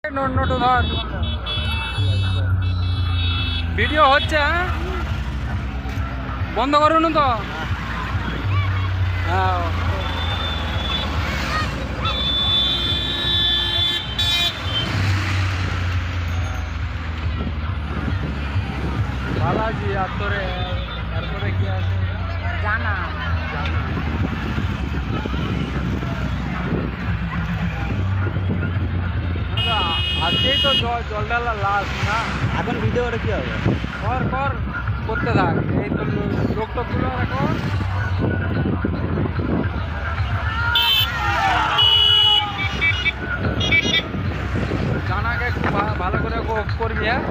No to ধর video হচ্ছে। হ্যাঁ বন্ধ করুন তো। হ্যাঁ ভালো আছি। আর তোরে তারপরে কি আছে? জানা আজকেই তো জল ঢালা লাস্ট না। এখন ভিডিও করে কি হবে? কর করতে থাক। এই তো লোক টোকগুলো রাখো। জানাকে একটু ভালো করে করবি। হ্যাঁ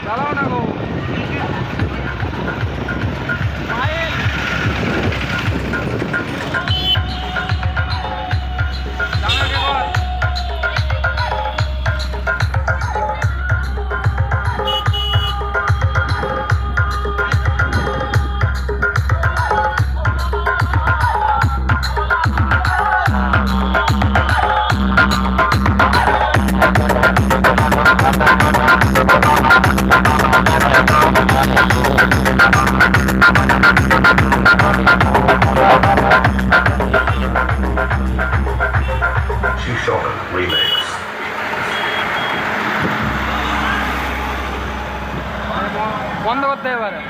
চালাও না গো। পায়েল জানাকে কর। বন্ধ করতে এবারে।